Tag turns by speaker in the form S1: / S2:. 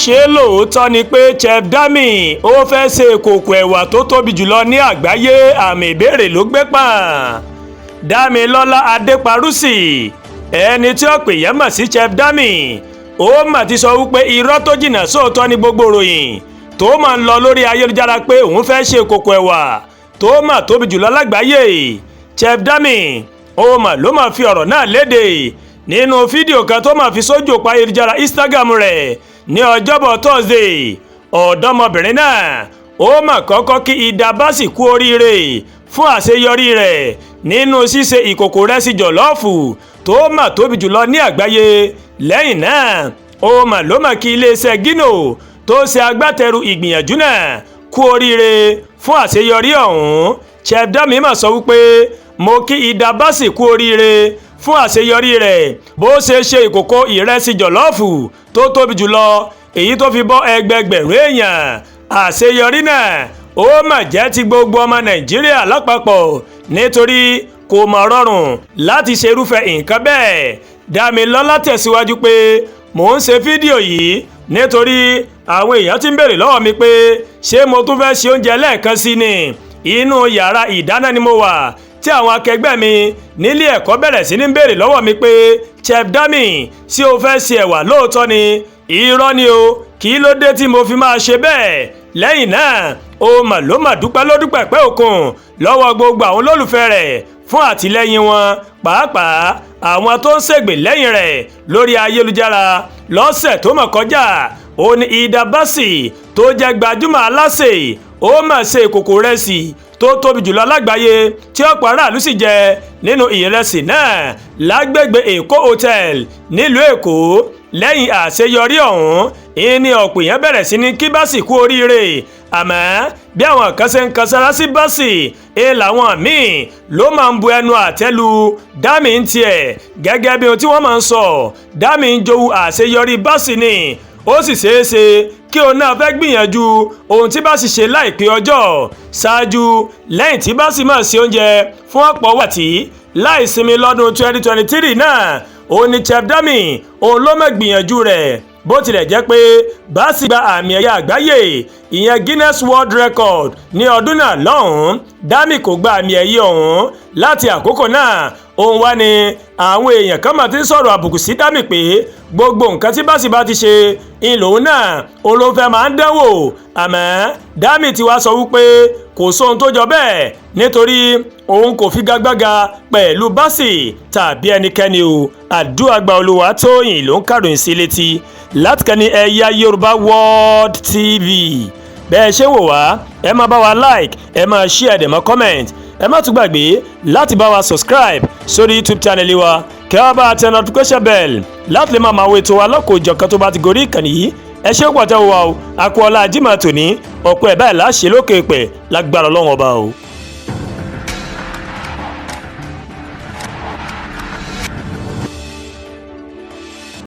S1: ṣé lóòótọ́ ni pé Chef Dami ó fẹ́ ṣe ìkòkò ẹ̀wà tó tóbi jùlọ ní àgbáyé? Àmì ìbéèrè ló gbé pọ̀n. Dámilọ́lá Adéparúsì, ẹni tí ó pè yẹn mọ̀ sí Chef Dami, ó mà ti sọ wípé irọ́ tó jìnnà sóòótọ́ ní gbogbo ròyìn tó máa ń lọ lórí ayélujára pé òun fẹ́ ṣe ìkòkò ẹ̀wà tó mà tóbi jùlọ lágbàáyé. Chef Dami ó mà ló máa fi ọ̀rọ̀ náà léde nínú fídíò kan tó máa fi sójú òpó ayélujára Instagram rẹ̀ ní ọjọ́bọ̀ Thursday. Ọ̀dọ́mọbìnrin náà ó mà kọ́kọ́ kí Ida Basi kú oríire fún àṣeyọrí rẹ̀ nínú ṣíṣe ìkòkò rẹsì jọ̀lọ́ọ̀fù tó mà tóbi jùlọ ní àgbáyé. Lẹ́yìn náà ó mà ló mà kí iléeṣẹ́ Gino tó ṣe agbátẹrù ìgbìyànjú náà kú oríire fún àṣeyọrí ọ̀hún. Chef Dami mà sọ wípé mo kí Ida Basi kú oríire fún àṣeyọrí rẹ̀ bó ṣe ṣe ìkòkò ìrẹsì jọ̀lọ́ọ̀fù tó tóbi jùlọ èyí tó fi bọ́ ẹgbẹgbẹ̀rún èèyàn. Àṣeyọrí náà ó mà jẹ́ ti gbogbo ọmọ Nàìjíríà lápapọ̀ nítorí kò mọ̀ rọrùn láti ṣe irúfẹ́ nǹkan bẹ́ẹ̀. Dámilọ́lá tẹ̀síwájú pé mò ń ṣe fídíò yìí nítorí àwọn èèyàn ti ń béèrè lọ́wọ́ mi pé ṣé mo tún fẹ́ ṣe oúnjẹ lẹ́ẹ̀kan sí ni. Inú yàrá ìdáná ni mo wà tí àwọn akẹgbẹ́ mi nílé ẹ̀kọ́ bẹ̀rẹ̀ sí ní béèrè lọ́wọ́ mi pé Chef Dami ṣé o fẹ́ ṣe ẹ̀wà lóòótọ́ ni? Irọ́ ni o, kí ló dé tí mo fi máa ṣe bẹ́ẹ̀? Lẹ́yìn náà ó mà ló mà dúpẹ́ lódúpẹ́ pẹ́ òkun lọ́wọ́ gbogbo àwọn olólùfẹ́ rẹ̀ fún àtìlẹ́yìn wọn, pàápàá àwọn tó ń ṣègbè lẹ́yìn rẹ̀ lórí ayélujára. Lọ́sẹ̀ tó mà kọjá ó ní Ida Basi tó jẹ́ gbajúmọ̀ aláṣẹ ó mà ṣe ìkòkò rẹsì tó tóbi jùlọ lágbàáyé tí ọ̀pọ̀ aráàlú sì jẹ nínú ìrẹsì náà lágbègbè Èkó Hotel nílùú Èkó. Lẹ́yìn àṣeyọrí ọ̀hún ìní ọ̀pọ̀ èèyàn bẹ̀rẹ̀ sí ní kí Basi kú oríire, àmọ́ bí àwọn kan ṣe ń kan sára sí Basi làwọn míì ló máa ń bu ẹnu àtẹ́ lu Dami ń tiẹ̀. Gẹ́gẹ́ bí ohun tí wọ́n máa ń sọ, Dami ń jowú àṣeyọrí Basi ni ó sì ṣeé ṣe kí òun náà fẹ́ gbìyànjú ohun tí Basi ṣe láìpẹ́ ọjọ́ ṣáájú. Lẹ́yìn tí Basi máa ṣe oúnjẹ fún ọ̀pọ̀ wákàtí láìsinmi lọ́dún 2023 náà, òun ni Chef Dami òun ló máa gbìyànjú rẹ̀. Bó tilẹ̀ jẹ́ pé Basi gba àmì ẹ̀yà àgbáyé ìyẹn Guinness World Record ní ọdún náà lọ́hùn-ún, Dami kò gba àmì ẹ̀yẹ ọ̀hún. Láti àkókò náà òun wá ní àwọn èèyàn kan máa ti ń sọ̀rọ̀ àbùkù sí Dami pé gbogbo nǹkan tí Basi bá ti ṣe ìlòun náà òun ló fẹ́ máa ń dánwò. Àmọ́ Dami ti wá sọ wípé kò sóhun tó jọ bẹ́ẹ̀ nítorí òun kò figagbága pẹ̀lú Basi tàbí ẹnikẹ́ni o. Àdúràgbà Olúwatóyìn ló ń kàròyìn sí létí láti kàn ní Ẹ̀yà Yorùbá World TV. Bẹ́ẹ̀ ṣe wò wá ẹ máa bá wa like, ẹ máa share, ẹ máa comment, ẹ má tún gbàgbé láti bá wa subscribe sórí YouTube channel wa kí wọ́n bá tẹ notification bell láti lè máa wo ètò wa lọ́kọ̀ọ́jọ̀kan tó bá ti gorí ìkànnì yìí. Ẹ ṣé pọ̀ tẹ́ wò wá o, àkú ọlá Jímọ̀ tòní ọ̀pọ̀ ẹ̀ báyìí láṣẹ lókè pẹ̀ lágbára Ọlọ́run ọba o.